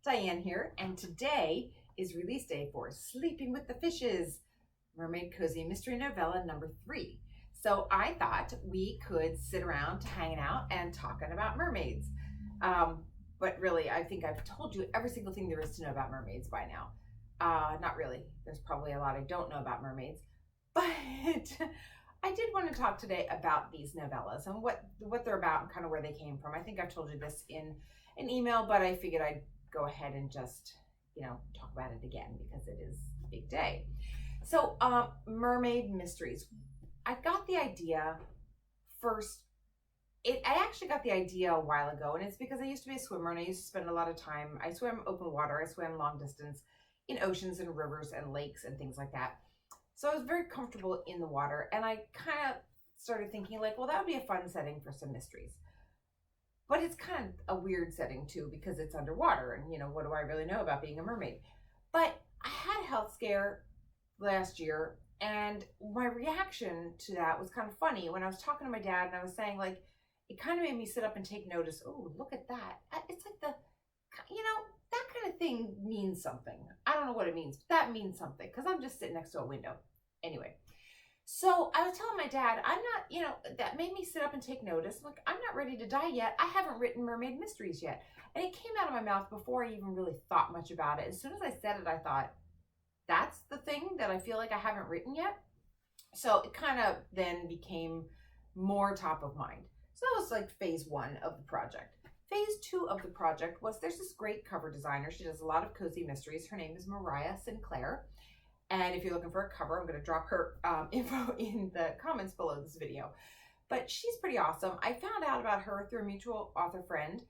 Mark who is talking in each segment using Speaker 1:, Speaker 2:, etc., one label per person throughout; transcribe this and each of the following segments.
Speaker 1: Diane here, and today is release day for Sleeping with the Fishes, Mermaid Cozy Mystery Novella number 3. So I thought we could sit around hanging out and talking about mermaids. But really, I think I've told you every single thing there is to know about mermaids by now. Not really. There's probably a lot I don't know about mermaids. But I did want to talk today about these novellas and what they're about and kind of where they came from. I think I've told you this in an email, but I figured I'd go ahead and just, talk about it again because it is a big day. So, Mermaid Mysteries. I got the idea first. I actually got the idea a while ago, and it's because I used to be a swimmer and I used to spend a lot of time. I swam open water, I swam long distance in oceans and rivers and lakes and things like that. So I was very comfortable in the water, and I kind of started thinking like, well, that would be a fun setting for some mysteries. But it's kind of a weird setting too because it's underwater, and what do I really know about being a mermaid? But I had a health scare last year, and my reaction to that was kind of funny. When I was talking to my dad and I was saying, like, it kind of made me sit up and take notice. Oh, look at that. It's like that kind of thing means something. I don't know what it means, but that means something because I'm just sitting next to a window. Anyway, so I was telling my dad, I'm not, that made me sit up and take notice. Like, I'm not ready to die yet. I haven't written Mermaid Mysteries yet. And it came out of my mouth before I even really thought much about it. As soon as I said it, I thought, that's the thing that I feel like I haven't written yet. So it kind of then became more top of mind. So that was like phase 1 of the project. Phase 2 of the project was there's this great cover designer. She does a lot of cozy mysteries. Her name is Mariah Sinclair. And if you're looking for a cover, I'm going to drop her info in the comments below this video. But she's pretty awesome. I found out about her through a mutual author friend.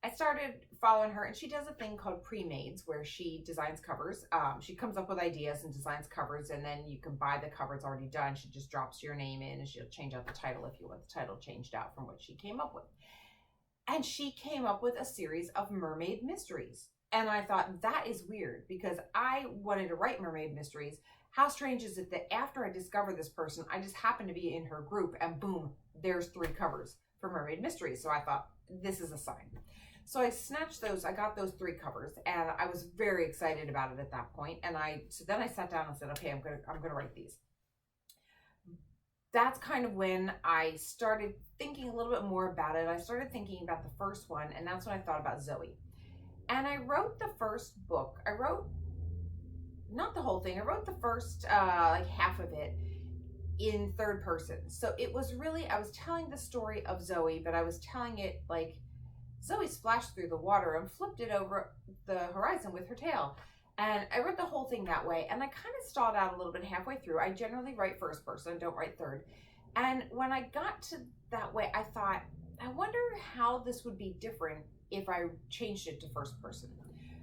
Speaker 1: I started following her, and she does a thing called pre-mades where she designs covers. She comes up with ideas and designs covers, and then you can buy the cover. It's already done. She just drops your name in, and she'll change out the title if you want the title changed out from what she came up with. And she came up with a series of Mermaid Mysteries. And I thought, that is weird because I wanted to write Mermaid Mysteries. How strange is it that after I discovered this person, I just happened to be in her group and boom, there's 3 covers for Mermaid Mysteries. So I thought, this is a sign. So I snatched those, I got those 3 covers, and I was very excited about it at that point. And so then I sat down and said, okay, I'm gonna write these. That's kind of when I started thinking a little bit more about it. I started thinking about the first one, and that's when I thought about Zoe. And I wrote the first book. I wrote, not the whole thing, I wrote the first like half of it in third person. So it was really, I was telling the story of Zoe, but I was telling it like Zoe splashed through the water and flipped it over the horizon with her tail. And I wrote the whole thing that way, and I kind of stalled out a little bit halfway through. I generally write first person, don't write third. And when I got to that way, I thought, I wonder how this would be different if I changed it to first person.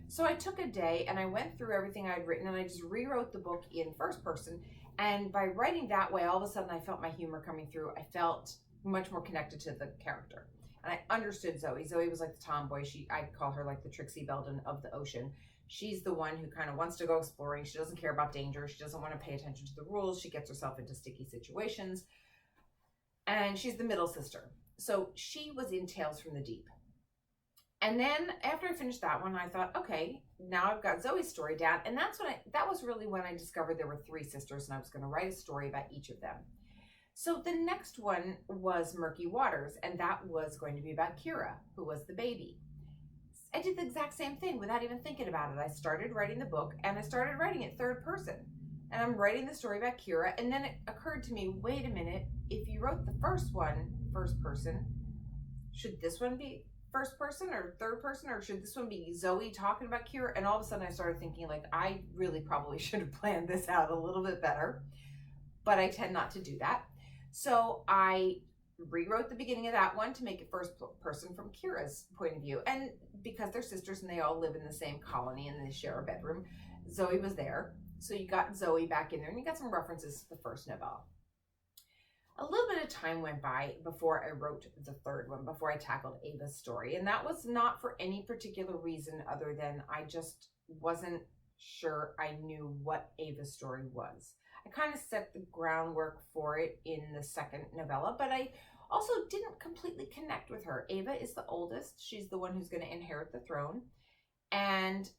Speaker 1: So I took a day and I went through everything I'd written and I just rewrote the book in first person. And by writing that way, all of a sudden I felt my humor coming through. I felt much more connected to the character. And I understood Zoe. Zoe was like the tomboy. I call her like the Trixie Belden of the ocean. She's the one who kind of wants to go exploring. She doesn't care about danger. She doesn't want to pay attention to the rules. She gets herself into sticky situations. And she's the middle sister. So she was in Tales from the Deep. And then after I finished that one, I thought, okay, now I've got Zoe's story down. And that was really when I discovered there were 3 sisters and I was going to write a story about each of them. So the next one was Murky Waters, and that was going to be about Kyra, who was the baby. I did the exact same thing without even thinking about it. I started writing the book and I started writing it third person. And I'm writing the story about Kyra. And then it occurred to me, wait a minute, if you wrote the first one first person, should this one be first person or third person, or should this one be Zoe talking about Kyra? And all of a sudden I started thinking like, I really probably should have planned this out a little bit better, but I tend not to do that. So I rewrote the beginning of that one to make it first person from Kyra's point of view. And because they're sisters and they all live in the same colony and they share a bedroom, Zoe was there. So you got Zoe back in there and you got some references to the first novella. A little bit of time went by before I wrote the third one, before I tackled Ava's story. And that was not for any particular reason other than I just wasn't sure I knew what Ava's story was. I kind of set the groundwork for it in the second novella, but I also didn't completely connect with her. Ava is the oldest. She's the one who's going to inherit the throne. And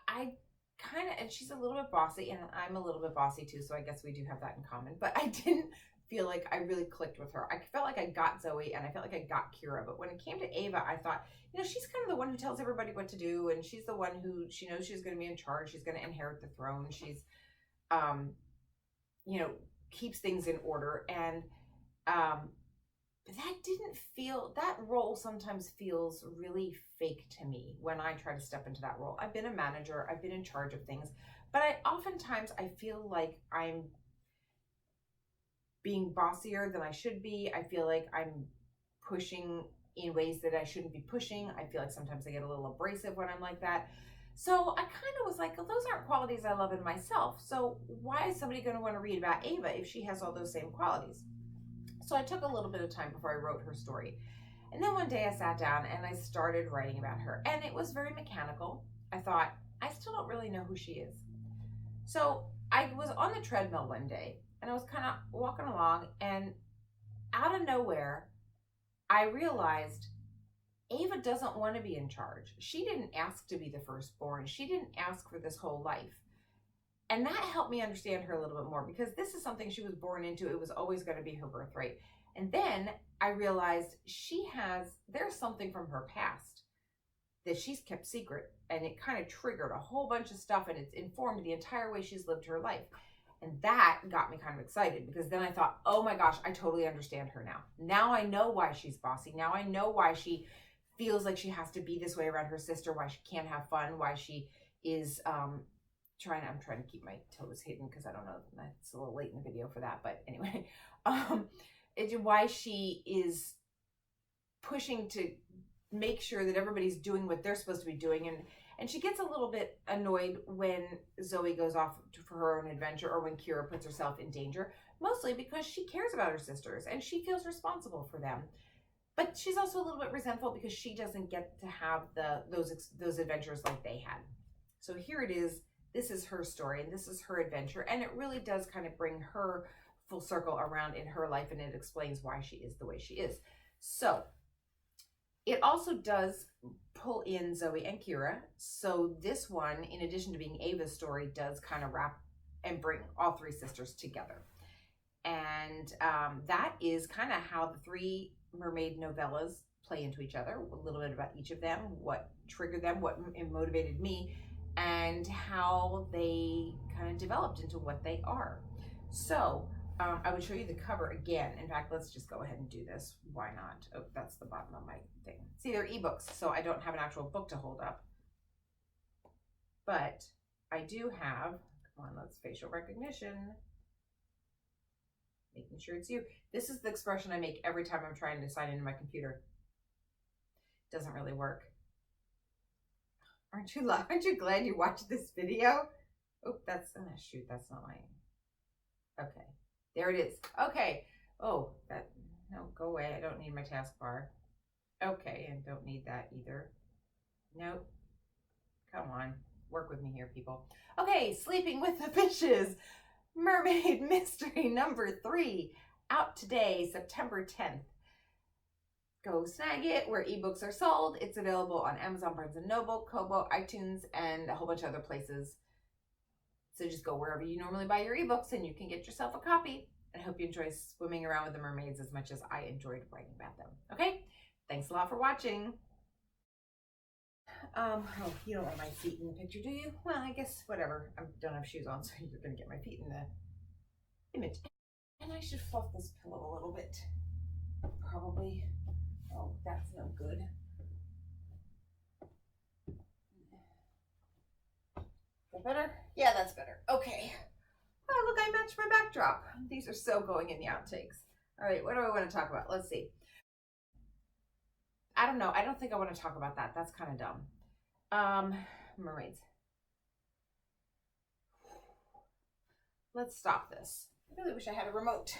Speaker 1: I kind of, and she's a little bit bossy, and I'm a little bit bossy too, so I guess we do have that in common. But I didn't feel like I really clicked with her. I felt like I got Zoe, and I felt like I got Kyra. But when it came to Ava, I thought, you know, she's kind of the one who tells everybody what to do, and she's the one who, she knows she's going to be in charge. She's going to inherit the throne. She's, you know, keeps things in order. And that didn't feel, that role sometimes feels really fake to me when I try to step into that role. I've been a manager, I've been in charge of things, but oftentimes I feel like I'm being bossier than I should be. I feel like I'm pushing in ways that I shouldn't be pushing. I feel like sometimes I get a little abrasive when I'm like that. So I kind of was like, well, those aren't qualities I love in myself. So why is somebody going to want to read about Ava if she has all those same qualities? So I took a little bit of time before I wrote her story. And then one day I sat down and I started writing about her. And it was very mechanical. I thought, I still don't really know who she is. So I was on the treadmill one day and I was kind of walking along, and out of nowhere, I realized Ava doesn't want to be in charge. She didn't ask to be the firstborn. She didn't ask for this whole life. And that helped me understand her a little bit more, because this is something she was born into. It was always going to be her birthright. And then I realized there's something from her past that she's kept secret, and it kind of triggered a whole bunch of stuff, and it's informed the entire way she's lived her life. And that got me kind of excited, because then I thought, oh my gosh, I totally understand her now. Now I know why she's bossy. Now I know why she feels like she has to be this way around her sister, why she can't have fun, why she is, I'm trying to keep my toes hidden because I don't know, it's a little late in the video for that, but anyway, it's why she is pushing to make sure that everybody's doing what they're supposed to be doing. And she gets a little bit annoyed when Zoe goes off for her own adventure, or when Kyra puts herself in danger, mostly because she cares about her sisters and she feels responsible for them. But she's also a little bit resentful because she doesn't get to have those adventures like they had. So here it is. This is her story, and this is her adventure, and it really does kind of bring her full circle around in her life, and it explains why she is the way she is. So it also does pull in Zoe and Kyra. So this one, in addition to being Ava's story, does kind of wrap and bring all three sisters together. And that is kind of how the three mermaid novellas play into each other, a little bit about each of them, what triggered them, what motivated me, and how they kind of developed into what they are. So I would show you the cover again. In fact, let's just go ahead and do this. Why not? Oh, that's the bottom of my thing. See, they're ebooks, so I don't have an actual book to hold up. But I do have, come on, let's facial recognition. Making sure it's you. This is the expression I make every time I'm trying to sign into my computer. Doesn't really work. Aren't you glad you watched this video? Oh, shoot, that's not mine. Okay, there it is. Okay. Oh, no, go away. I don't need my taskbar. Okay, and don't need that either. Nope. Come on, work with me here, people. Okay, Sleeping with the Fishes, Mermaid Mystery number 3, out today, September 10th. Go snag it where ebooks are sold. It's available on Amazon, Barnes & Noble, Kobo, iTunes, and a whole bunch of other places. So just go wherever you normally buy your ebooks and you can get yourself a copy. I hope you enjoy swimming around with the mermaids as much as I enjoyed writing about them. Okay? Thanks a lot for watching. Oh, you don't want my feet in the picture, do you? Well, I guess whatever. I don't have shoes on, so you're going to get my feet in the image. And I should fluff this pillow a little bit. Probably. Oh, that's no good. Is that better? Yeah, that's better. Okay. Oh, look, I matched my backdrop. These are so going in the outtakes. All right, what do I want to talk about? Let's see. I don't know. I don't think I want to talk about that. That's kind of dumb. Mermaids. Let's stop this. I really wish I had a remote.